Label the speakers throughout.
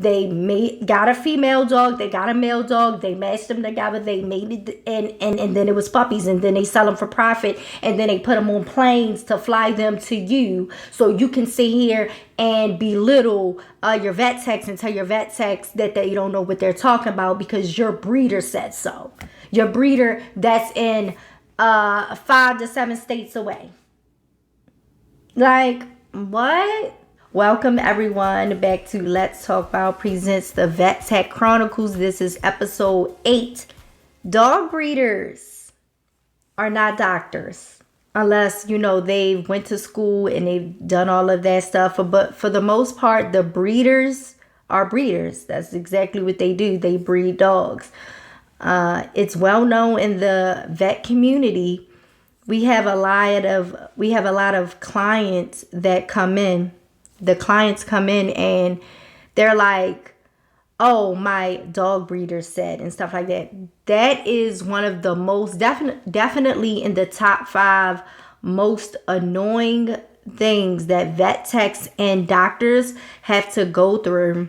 Speaker 1: They got a female dog, they got a male dog, they matched them together, they made it, and then it was puppies, and then they sell them for profit, and then they put them on planes to fly them to you, so you can sit here and belittle your vet techs and tell your vet techs that they don't know what they're talking about because your breeder said so. Your breeder that's in 5 to 7 states away. Like, what? Welcome everyone back to Let's Talk Wild presents the Vet Tech Chronicles. This is episode 8. Dog breeders are not doctors unless, they went to school and they've done all of that stuff. But for the most part, the breeders are breeders. That's exactly what they do. They breed dogs. It's well known in the vet community. We have a lot of clients that come in. The clients come in and they're like, oh, my dog breeder said, and stuff like that. That is one of the most definitely in the top 5 most annoying things that vet techs and doctors have to go through.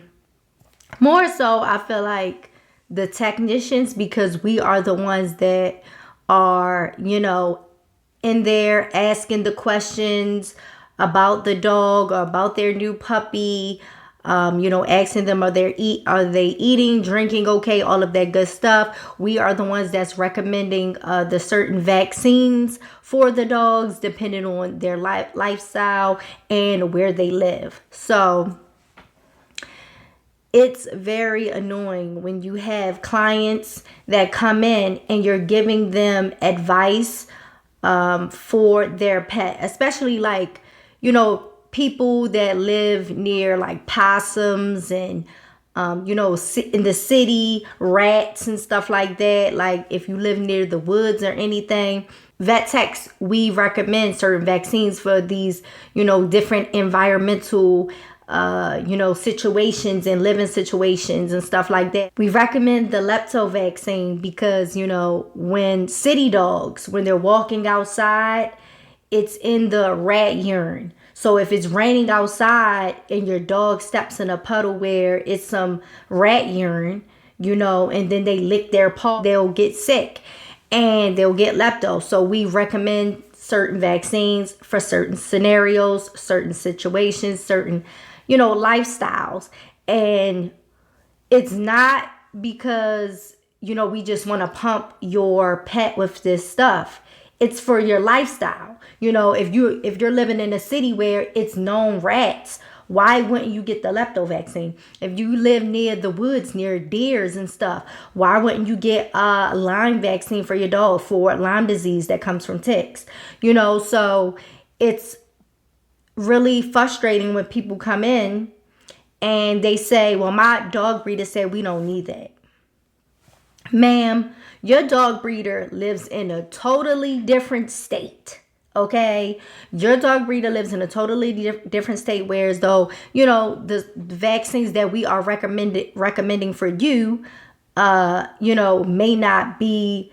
Speaker 1: More so, I feel like the technicians, because we are the ones that are, in there asking the questions about the dog or about their new puppy, asking them, are they eating, drinking okay, all of that good stuff. We are the ones that's recommending the certain vaccines for the dogs depending on their lifestyle and where they live. So it's very annoying when you have clients that come in and you're giving them advice for their pet, especially people that live near like possums and, in the city, rats and stuff like that. Like if you live near the woods or anything, vet techs, we recommend certain vaccines for these, different environmental, situations and living situations and stuff like that. We recommend the lepto vaccine because, when city dogs, when they're walking outside, it's in the rat urine. So if it's raining outside and your dog steps in a puddle where it's some rat urine, and then they lick their paw, they'll get sick and they'll get lepto. So we recommend certain vaccines for certain scenarios, certain situations, certain, lifestyles. And it's not because, we just want to pump your pet with this stuff. It's for your lifestyle. If you're living in a city where it's known rats, why wouldn't you get the lepto vaccine? If you live near the woods, near deers and stuff, why wouldn't you get a Lyme vaccine for your dog for Lyme disease that comes from ticks? So it's really frustrating when people come in and they say, well, my dog breeder said we don't need that. Ma'am, your dog breeder lives in a totally different state. Okay, your dog breeder lives in a totally different state, whereas though, the vaccines that we are recommending for you, may not be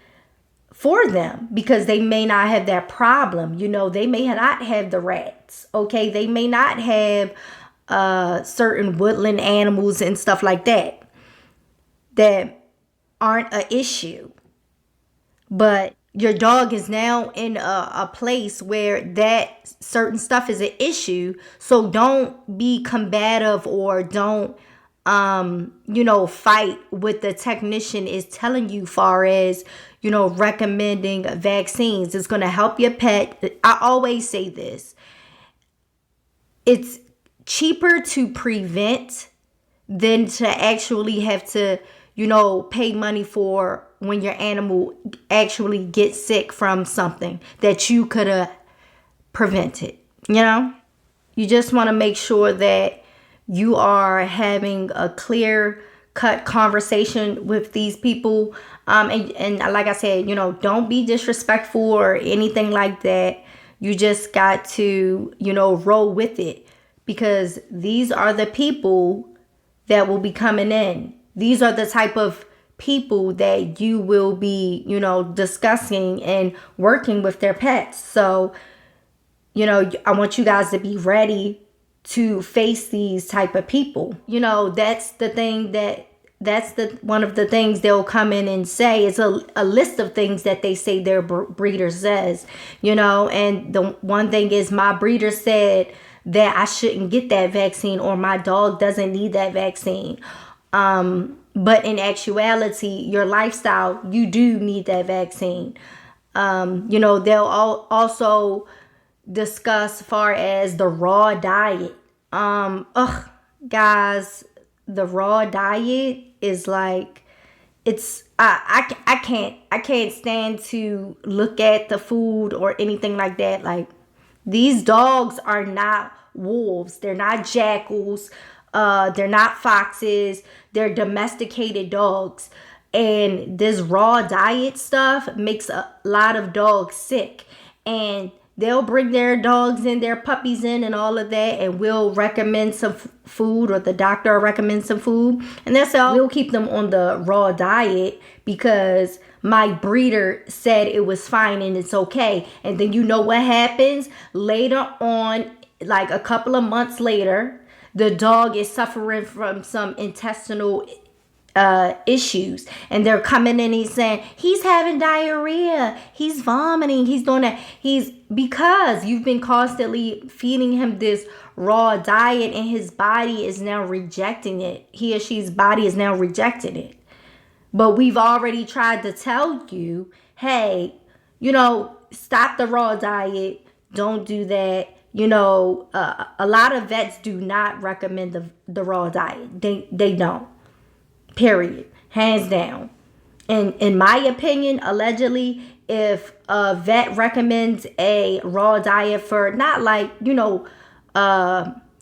Speaker 1: for them because they may not have that problem. They may not have the rats. Okay, they may not have certain woodland animals and stuff like that aren't an issue. But your dog is now in a place where that certain stuff is an issue. So don't be combative or don't, fight what the technician is telling you far as, recommending vaccines. It's going to help your pet. I always say this. It's cheaper to prevent than to actually have to, pay money for when your animal actually gets sick from something that you could have prevented. You just want to make sure that you are having a clear cut conversation with these people. And like I said, don't be disrespectful or anything like that. You just got to, roll with it because these are the people that will be coming in. These are the type of people that you will be, discussing and working with their pets. So, I want you guys to be ready to face these type of people. You know, that's the thing that's one of the things they'll come in and say. It's a list of things that they say their breeder says, you know, and the one thing is my breeder said that I shouldn't get that vaccine, or my dog doesn't need that vaccine. But in actuality, your lifestyle, you do need that vaccine. You know, they'll also discuss far as the raw diet. Guys, the raw diet is like, it's I can't stand to look at the food or anything like that. Like, these dogs are not wolves, they're not jackals, they're not foxes, they're domesticated dogs. And this raw diet stuff makes a lot of dogs sick, and they'll bring their dogs in, their puppies in, and all of that, and we'll recommend some food, or the doctor will recommend some food, and that's all. We'll keep them on the raw diet because my breeder said it was fine and it's okay. And then you know what happens later on, like a couple of months later, the dog is suffering from some intestinal issues, and they're coming in, he's saying he's having diarrhea, he's vomiting, he's doing that. He's because you've been constantly feeding him this raw diet, and his body is now rejecting it. He or she's body is now rejecting it. But we've already tried to tell you, hey, you know, stop the raw diet, don't do that. You know, a lot of vets do not recommend the raw diet. They don't. Period. Hands down. And in my opinion, allegedly, if a vet recommends a raw diet for not like, you know,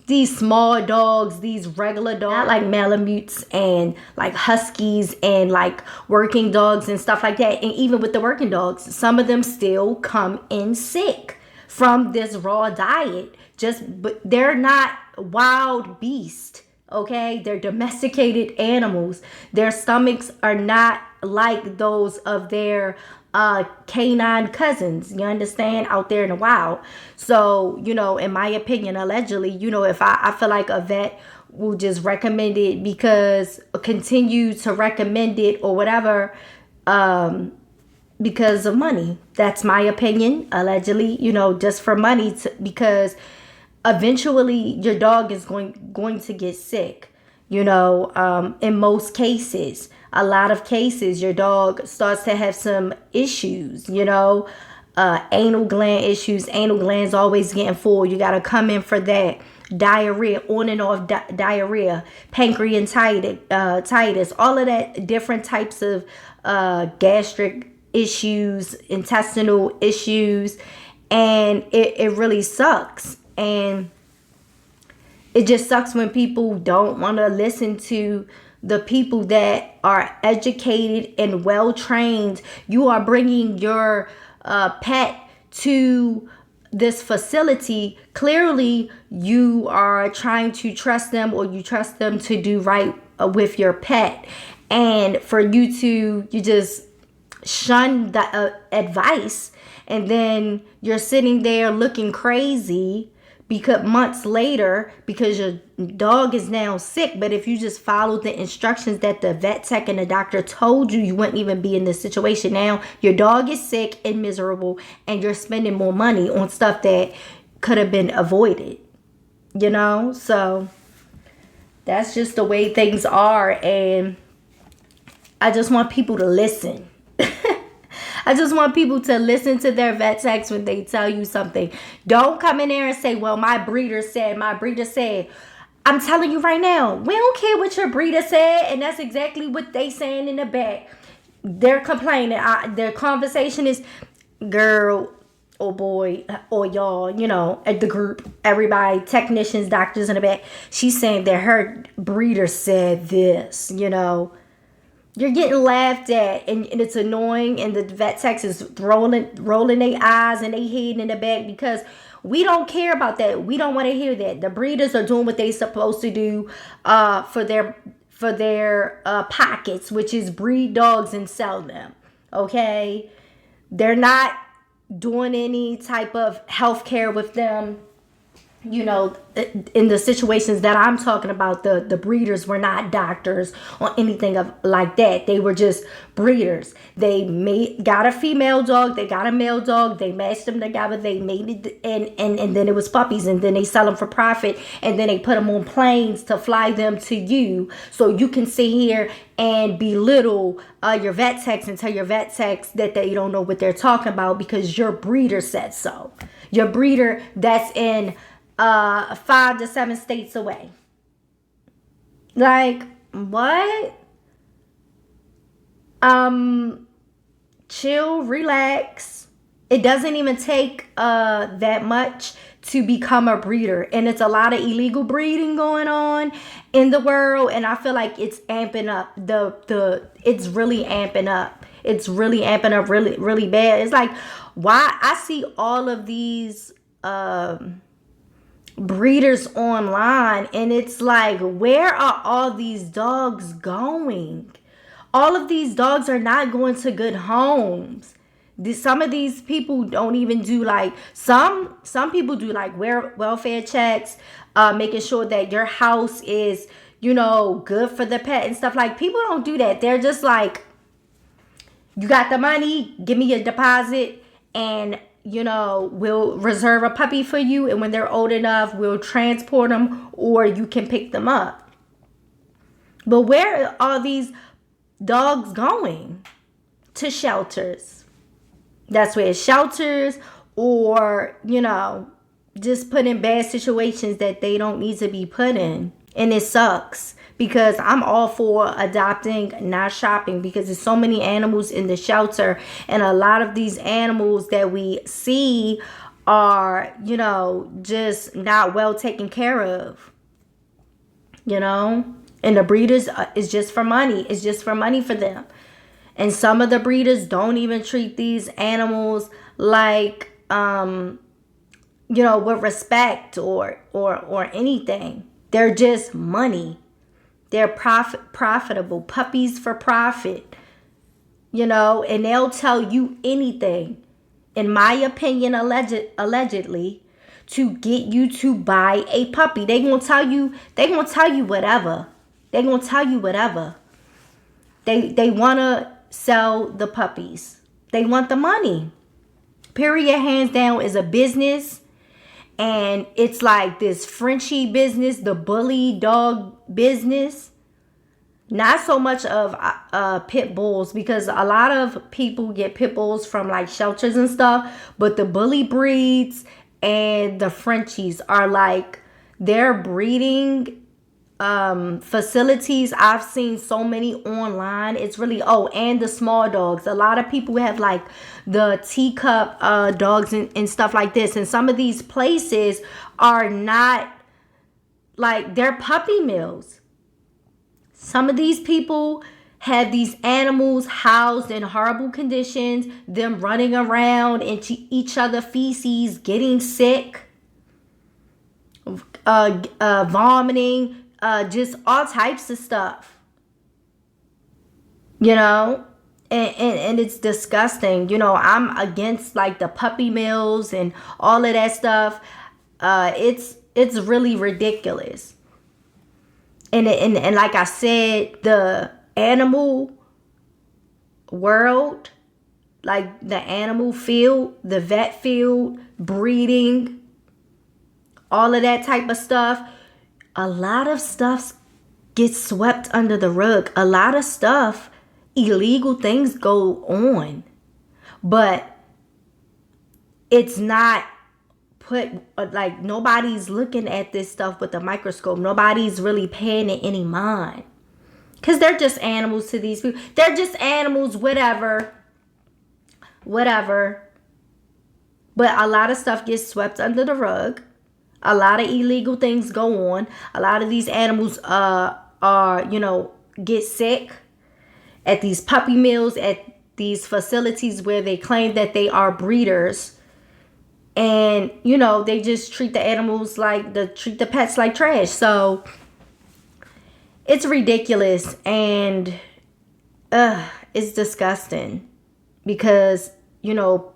Speaker 1: these small dogs, these regular dogs, not like Malamutes and like Huskies and like working dogs and stuff like that. And even with the working dogs, some of them still come in sick from this raw diet. But they're not wild beasts. Okay, they're domesticated animals. Their stomachs are not like those of their canine cousins, you understand, out there in the wild. So, you know, in my opinion, allegedly, you know, if I feel like a vet will just recommend it because continue to recommend it or whatever, because of money. That's my opinion, allegedly, you know, just for money, because eventually your dog is going to get sick. You know, in most cases, a lot of cases, your dog starts to have some issues, you know, anal gland issues. Anal glands always getting full. You got to come in for that. Diarrhea, on and off diarrhea, pancreatitis, all of that, different types of gastric issues, intestinal issues. And it really sucks. And it just sucks when people don't want to listen to the people that are educated and well trained. You are bringing your pet to this facility. Clearly, you are trying to trust them, or you trust them to do right with your pet. And for you just shun the advice, and then you're sitting there looking crazy because months later, because your dog is now sick. But if you just followed the instructions that the vet tech and the doctor told you, you wouldn't even be in this situation. Now your dog is sick and miserable, and you're spending more money on stuff that could have been avoided, you know? So that's just the way things are. And I just want people to listen. I just want people to listen to their vet techs when they tell you something. Don't come in there and say, well, my breeder said. I'm telling you right now, we don't care what your breeder said. And that's exactly what they saying in the back. They're complaining. Their conversation is, girl, or boy, or y'all, you know, at the group, everybody, technicians, doctors in the back. She's saying that her breeder said this, you know. You're getting laughed at, and it's annoying, and the vet techs is rolling their eyes and they head in the back, because we don't care about that. We don't want to hear that. The breeders are doing what they're supposed to do for their pockets, which is breed dogs and sell them. Okay? They're not doing any type of health care with them. you know, in the situations that I'm talking about, the breeders were not doctors or anything like that. They were just breeders. They got a female dog, they got a male dog, they matched them together, they mated, and then it was puppies, and then they sell them for profit, and then they put them on planes to fly them to you, so you can sit here and belittle your vet techs and tell your vet techs that they don't know what they're talking about because your breeder said so. Your breeder that's in 5 to 7 states away. Like, what? Chill, relax. It doesn't even take that much to become a breeder, and it's a lot of illegal breeding going on in the world, and I feel like it's amping up. It's really amping up. It's really amping up really, really bad. It's like, why I see all of these breeders online, and it's like, where are all these dogs going? All of these dogs are not going to good homes. Some of these people don't even do like, some people do like welfare checks, making sure that your house is, you know, good for the pet and stuff. Like, people don't do that. They're just like, you got the money, give me your deposit, and, you know, we'll reserve a puppy for you, and when they're old enough, we'll transport them, or you can pick them up. But where are all these dogs going? To shelters. That's where it's shelters, or, you know, just put in bad situations that they don't need to be put in. And it sucks, because I'm all for adopting, not shopping, because there's so many animals in the shelter, and a lot of these animals that we see are, you know, just not well taken care of, you know. And the breeders is just for money. It's just for money for them. And some of the breeders don't even treat these animals like, you know, with respect or anything. They're just money. They're profitable. Puppies for profit. You know, and they'll tell you anything, in my opinion, allegedly, to get you to buy a puppy. They gonna tell you whatever. They gonna tell you whatever. They wanna sell the puppies. They want the money. Period. Hands down, is a business. And it's like this Frenchie business, the bully dog business. Not so much of pit bulls, because a lot of people get pit bulls from like shelters and stuff. But the bully breeds and the Frenchies are like, they're breeding facilities. I've seen so many online. It's really, and the small dogs. A lot of people have like the teacup dogs and stuff like this, and some of these places are not like, they're puppy mills. Some of these people have these animals housed in horrible conditions, them running around into each other's feces, getting sick, vomiting, just all types of stuff, you know, and it's disgusting. You know, I'm against like the puppy mills and all of that stuff. It's really ridiculous. And like I said, the animal world, like the animal field, the vet field, breeding, all of that type of stuff, a lot of stuff gets swept under the rug. A lot of stuff, illegal things go on, but it's not put, like, nobody's looking at this stuff with a microscope. Nobody's really paying it any mind, because they're just animals to these people. They're just animals, whatever. But a lot of stuff gets swept under the rug. A lot of illegal things go on. A lot of these animals are, you know, get sick at these puppy mills, at these facilities where they claim that they are breeders. And, you know, they just treat the animals treat the pets like trash. So it's ridiculous, and it's disgusting, because, you know,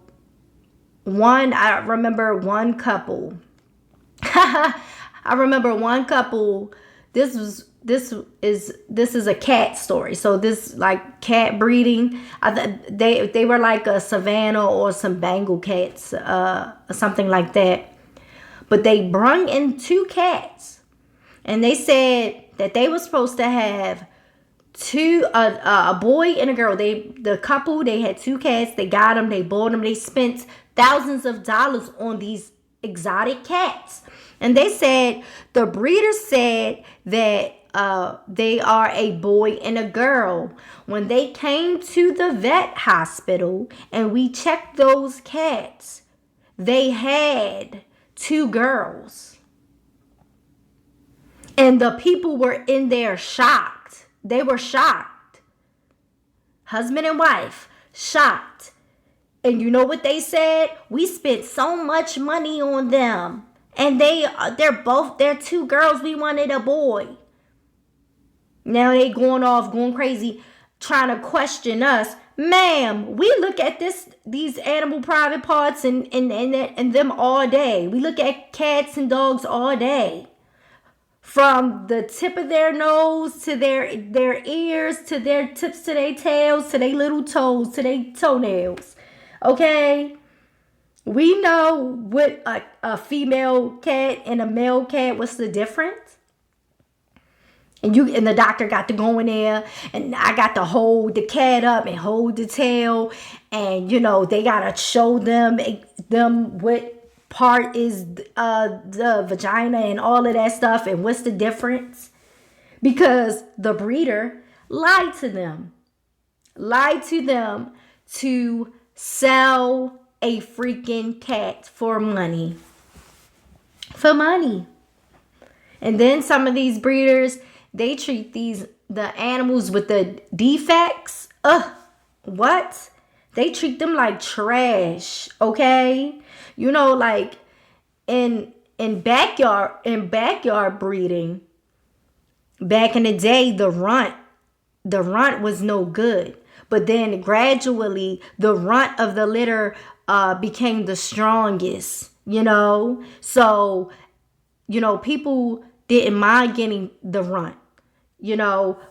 Speaker 1: I remember one couple, I remember one couple. This is a cat story. So this like cat breeding. They were like a Savannah or some Bengal cats, something like that. But they brung in two cats, and they said that they were supposed to have a boy and a girl. The couple, they had two cats. They got them. They bought them. They spent thousands of dollars on these exotic cats. And they said, the breeder said that they are a boy and a girl. When they came to the vet hospital and we checked those cats, they had two girls. And the people were in there shocked. They were shocked. Husband and wife, shocked. And you know what they said? We spent so much money on them. And they're two girls. We wanted a boy. Now they going crazy, trying to question us. Ma'am, we look at these animal private parts and them all day. We look at cats and dogs all day. From the tip of their nose to their ears, to their tips to their tails, to their little toes, to their toenails. Okay? We know what a female cat and a male cat, what's the difference? And the doctor got to go in there, and I got to hold the cat up and hold the tail, and they gotta show them what part is the vagina and all of that stuff, and what's the difference? Because the breeder lied to them to sell a freaking cat for money. And then some of these breeders, they treat the animals with the defects. What? They treat them like trash, okay? Like in backyard breeding, back in the day, the runt was no good. But then gradually the runt of the litter became the strongest, So, people didn't mind getting the runt,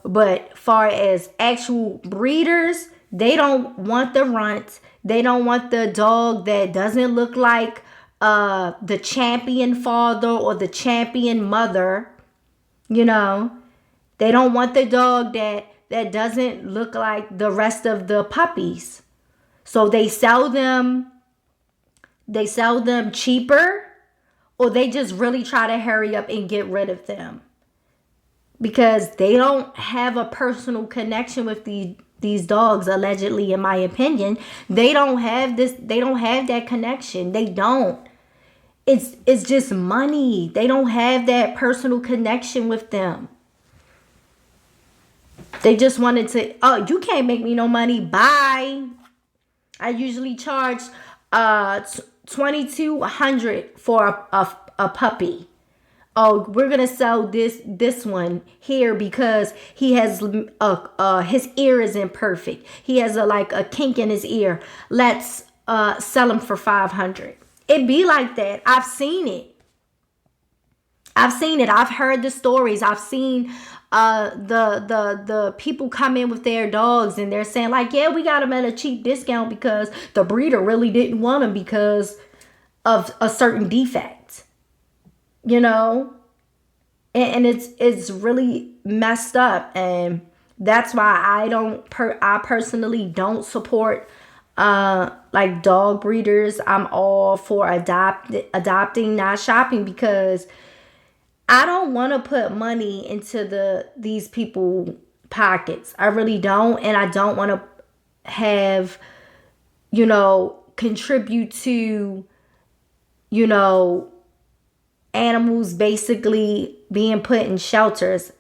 Speaker 1: But far as actual breeders, they don't want the runt. They don't want the dog that doesn't look like the champion father or the champion mother, They don't want the dog that doesn't look like the rest of the puppies. So they sell them cheaper, or they just really try to hurry up and get rid of them because they don't have a personal connection with these dogs, allegedly, in my opinion. They don't have that connection. They don't. It's just money. They don't have that personal connection with them. They just wanted to, you can't make me no money. Bye. I usually charge $2,200 for a puppy. Oh, we're gonna sell this one here because he has his ear isn't perfect. He has a kink in his ear. Let's sell him for $500. It be like that. I've seen it. I've heard the stories. I've seen the people come in with their dogs and they're saying like, yeah, we got them at a cheap discount because the breeder really didn't want them because of a certain defect, and it's really messed up. And that's why I personally don't support like dog breeders. I'm all for adopting, not shopping, because I don't want to put money into these people pockets. I really don't. And I don't want to have, contribute to, animals basically being put in shelters.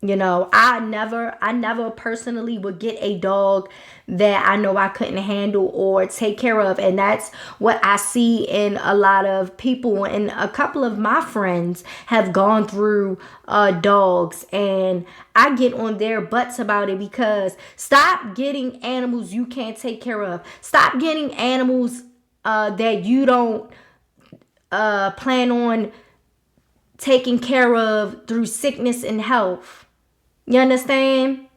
Speaker 1: I never personally would get a dog that I know I couldn't handle or take care of. And that's what I see in a lot of people. And a couple of my friends have gone through dogs, and I get on their butts about it, because stop getting animals you can't take care of. Stop getting animals that you don't plan on taken care of through sickness and health. You understand?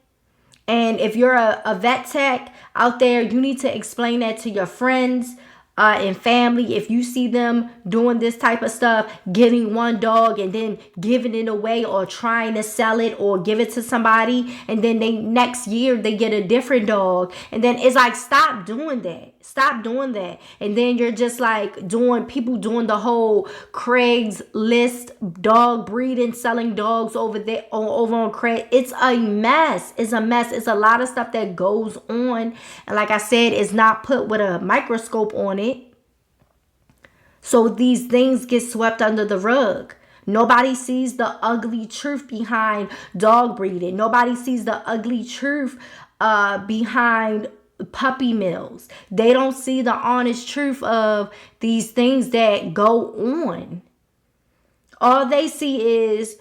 Speaker 1: And if you're a vet tech out there, you need to explain that to your friends and family. If you see them doing this type of stuff, getting one dog and then giving it away or trying to sell it or give it to somebody, and then next year they get a different dog, and then it's like, stop doing that. Stop doing that. And then you're just like people doing the whole Craigslist dog breeding, selling dogs over on Craig. It's a mess. It's a mess. It's a lot of stuff that goes on. And like I said, it's not put with a microscope on it. So these things get swept under the rug. Nobody sees the ugly truth behind dog breeding. Nobody sees the ugly truth behind puppy mills. They don't see the honest truth of these things that go on. All they see is,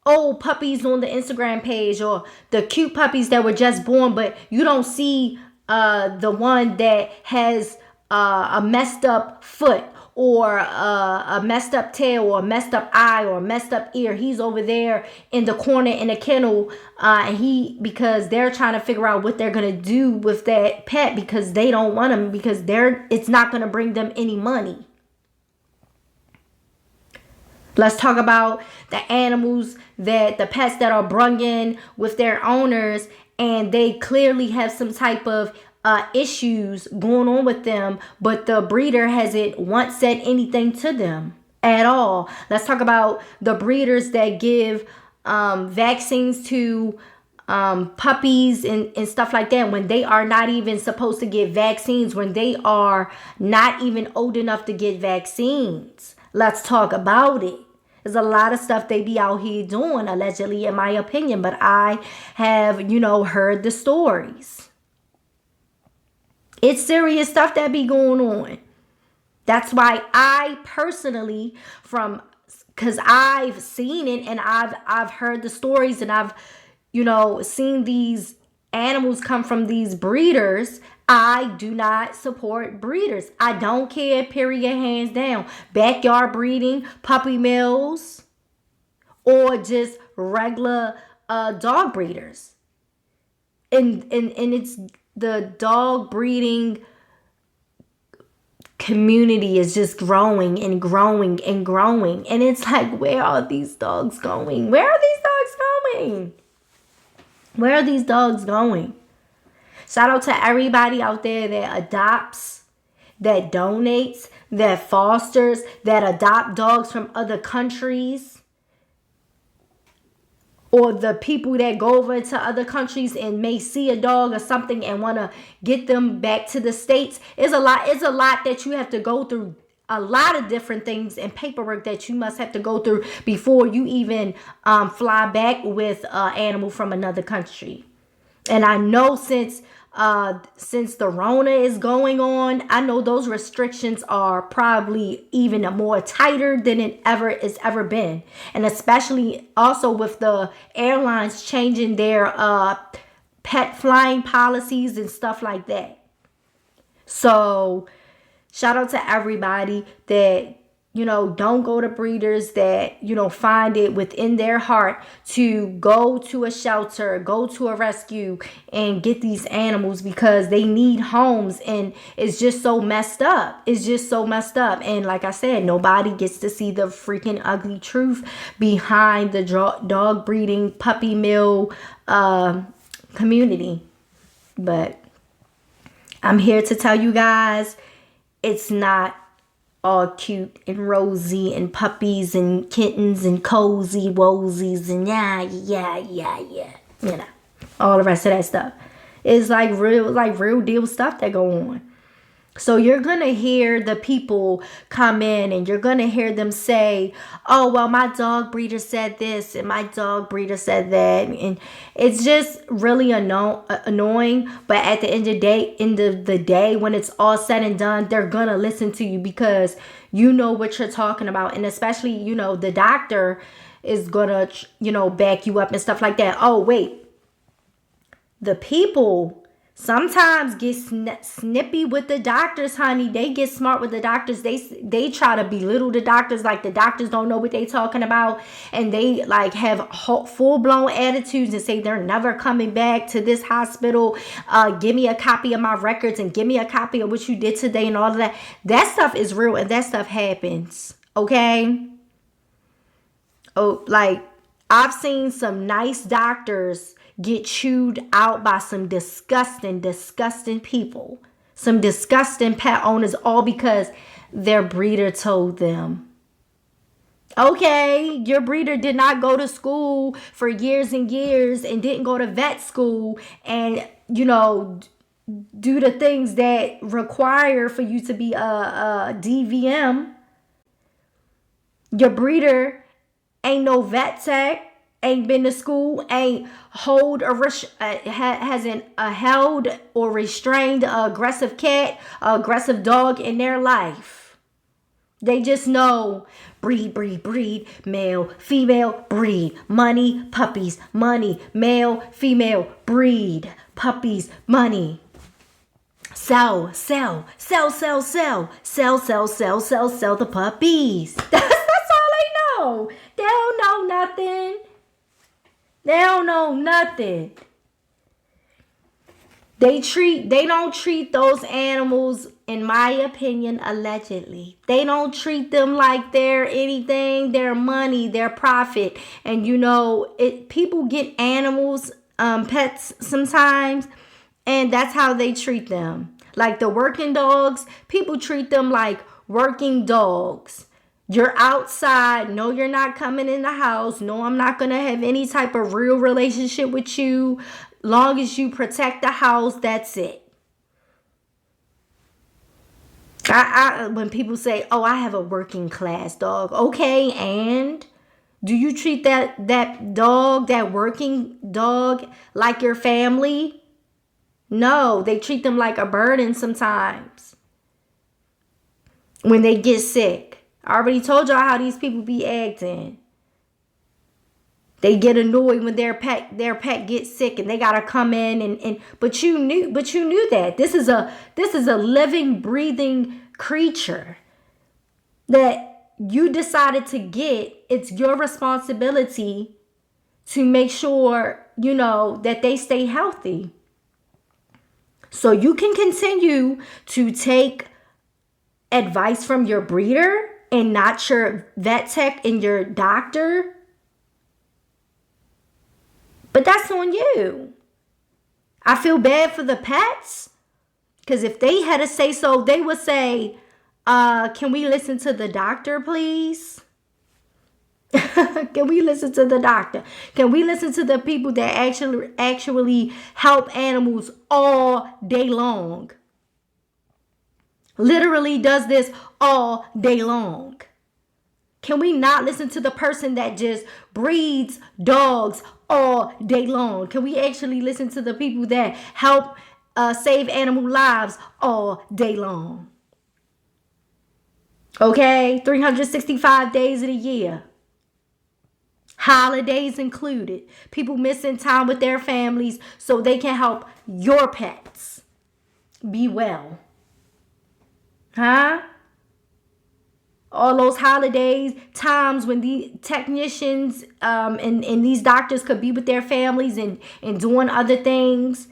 Speaker 1: puppies on the Instagram page, or the cute puppies that were just born, but you don't see the one that has a messed up foot, or a messed up tail, or a messed up eye, or a messed up ear. He's over there in the corner in a kennel, because they're trying to figure out what they're gonna do with that pet, because they don't want him, because it's not gonna bring them any money. Let's talk about the animals, the pets that are brung in with their owners, and they clearly have some type of issues going on with them, but the breeder hasn't once said anything to them at all. Let's talk about the breeders that give vaccines to puppies and stuff like that, when they are not even supposed to get vaccines, when they are not even old enough to get vaccines. Let's talk about it. There's a lot of stuff they be out here doing, allegedly, in my opinion, but I have, heard the stories. It's serious stuff that be going on. That's why I personally, because I've seen it and I've heard the stories, and I've, seen these animals come from these breeders. I do not support breeders. I don't care, period, hands down. Backyard breeding, puppy mills, or just regular dog breeders. And it's the dog breeding community is just growing and growing and growing. And it's like, where are these dogs going? Where are these dogs going? Where are these dogs going? Shout out to everybody out there that adopts, that donates, that fosters, that adopt dogs from other countries. Or the people that go over to other countries and may see a dog or something and want to get them back to the States. It's a lot that you have to go through. A lot of different things and paperwork that you must have to go through before you even fly back with an animal from another country. And I know since the Rona is going on, I know those restrictions are probably even more tighter than it's ever been. And especially also with the airlines changing their pet flying policies and stuff like that. So shout out to everybody that, don't go to breeders, that, find it within their heart to go to a shelter, go to a rescue and get these animals, because they need homes. And it's just so messed up. It's just so messed up. And like I said, nobody gets to see the freaking ugly truth behind the dog breeding puppy mill community. But I'm here to tell you guys, it's not all cute and rosy and puppies and kittens and cozy wozies and yeah. All the rest of that stuff. It's like real deal stuff that go on. So you're going to hear the people come in and you're going to hear them say, oh, well, my dog breeder said this and my dog breeder said that. And it's just really annoying. But at the end of the day, when it's all said and done, they're going to listen to you because you know what you're talking about. And especially, the doctor is going to, back you up and stuff like that. Oh, wait. The people Sometimes get snippy with the doctors, honey. They get smart with the doctors. They try to belittle the doctors like the doctors don't know what they talking about. And they like have full-blown attitudes and say they're never coming back to this hospital. Give me a copy of my records and give me a copy of what you did today and all of that. That stuff is real and that stuff happens. Okay? Oh, like I've seen some nice doctors get chewed out by some disgusting people. Some disgusting pet owners, all because their breeder told them. Okay, your breeder did not go to school for years and years and didn't go to vet school and, do the things that require for you to be a DVM. Your breeder ain't no vet tech. Ain't been to school, ain't hasn't held or restrained an aggressive cat, an aggressive dog in their life. They just know breed, male, female, breed, money, puppies, money, male, female, breed, puppies, money. Sell the puppies. That's all they know. They don't know nothing. They don't know nothing. They don't treat those animals, in my opinion, allegedly. They don't treat them like they're anything, their money, their profit. And people get animals, pets sometimes, and that's how they treat them. Like the working dogs, people treat them like working dogs. You're outside. No, you're not coming in the house. No, I'm not going to have any type of real relationship with you. Long as you protect the house, that's it. When people say, oh, I have a working class dog. Okay, and do you treat that dog, that working dog, like your family? No, they treat them like a burden sometimes when they get sick. I already told y'all how these people be acting. They get annoyed when their pet gets sick and they gotta come in but you knew that this is a living, breathing creature that you decided to get. It's your responsibility to make sure that they stay healthy. So you can continue to take advice from your breeder and not your vet tech and your doctor. But that's on you. I feel bad for the pets. Because if they had to say so, they would say, can we listen to the doctor, please? Can we listen to the doctor? Can we listen to the people that actually help animals all day long? Literally does this all day long. Can we not listen to the person that just breeds dogs all day long? Can we actually listen to the people that help save animal lives all day long? Okay, 365 days of the year. Holidays included. People missing time with their families so they can help your pets be well. Huh? All those holidays, times when the technicians and these doctors could be with their families and doing other things.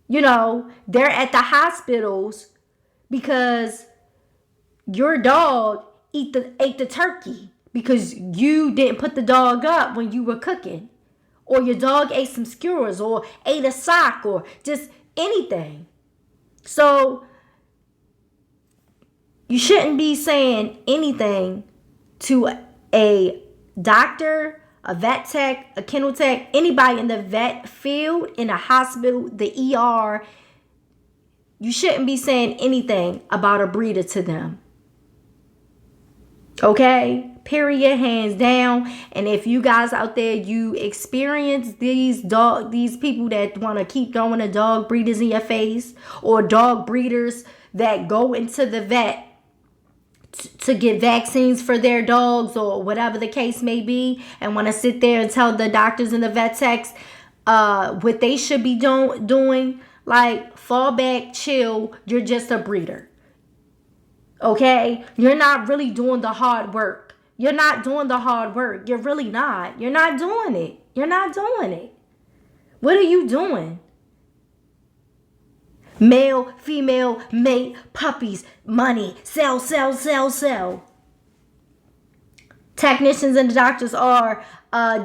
Speaker 1: They're at the hospitals because your dog ate the turkey because you didn't put the dog up when you were cooking. Or your dog ate some skewers or ate a sock or just anything. So you shouldn't be saying anything to a doctor, a vet tech, a kennel tech, anybody in the vet field, in a hospital, the ER. You shouldn't be saying anything about a breeder to them. Okay? Period, hands down. And if you guys out there, you experience these people that want to keep throwing the dog breeders in your face, or dog breeders that go into the vet to get vaccines for their dogs or whatever the case may be, and want to sit there and tell the doctors and the vet techs what they should be doing, Like, fall back, chill. You're just a breeder. Okay? You're not really doing the hard work. You're not doing the hard work. You're really not. You're not doing it. You're not doing it. What are you doing? Male, female, mate, puppies, money, sell, sell, sell, sell. Technicians and doctors are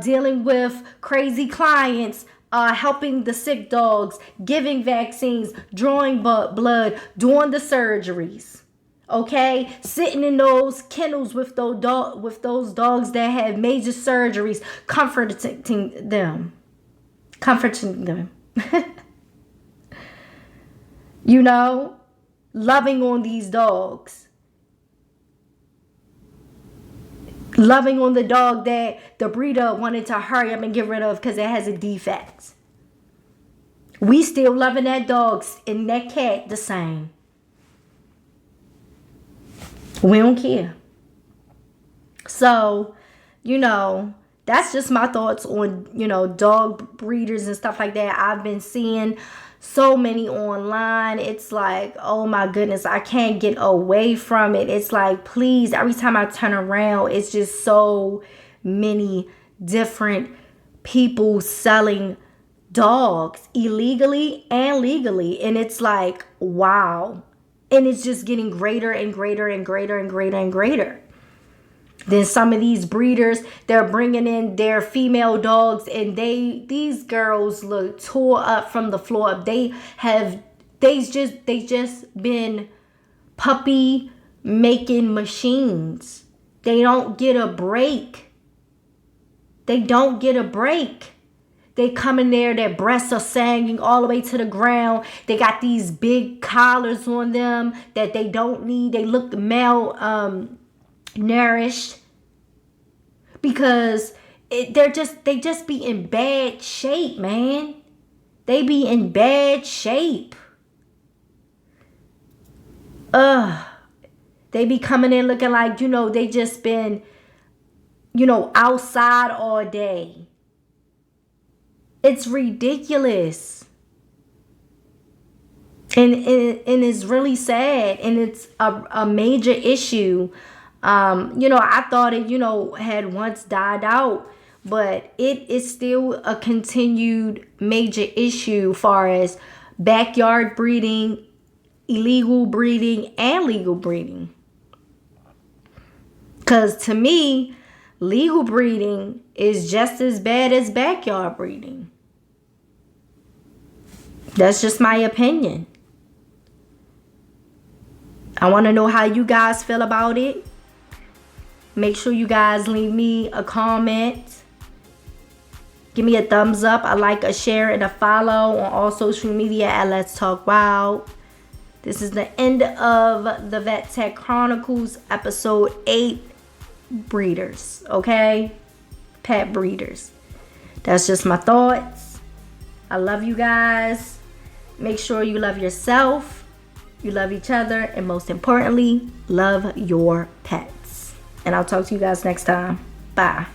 Speaker 1: dealing with crazy clients, helping the sick dogs, giving vaccines, drawing blood, doing the surgeries. Okay, sitting in those kennels with those dogs that have major surgeries, comforting them. You know, loving on these dogs. Loving on the dog that the breeder wanted to hurry up and get rid of because it has a defect. We still loving that dog and that cat the same. We don't care. So, you know, that's just my thoughts on, you know, dog breeders and stuff like that. I've been seeing so many online. It's like, oh my goodness, I can't get away from it. It's like, please, every time I turn around, it's just so many different people selling dogs illegally and legally. And it's like, wow. And it's just getting greater and greater and greater and greater and greater. Then some of these breeders, they're bringing in their female dogs, and these girls look tore up from the floor up. They just been puppy making machines. They don't get a break. They don't get a break. They come in there, their breasts are sagging all the way to the ground. They got these big collars on them that they don't need. They look malnourished because they just be in bad shape, man. They be in bad shape. They be coming in looking like, you know, they just been, you know, outside all day. It's ridiculous. And it's really sad. And it's a major issue. You know, I thought it, you know, had once died out. But it is still a continued major issue far as backyard breeding, illegal breeding, and legal breeding. Because to me, legal breeding is just as bad as backyard breeding. That's just my opinion. I want to know how you guys feel about it. Make sure you guys leave me a comment. Give me a thumbs up, a like, a share, and a follow on all social media at Let's Talk Wild. This is the end of the Vet Tech Chronicles, episode 8, breeders, okay? Pet breeders. That's just my thoughts. I love you guys. Make sure you love yourself, you love each other, and most importantly, love your pets. And I'll talk to you guys next time. Bye.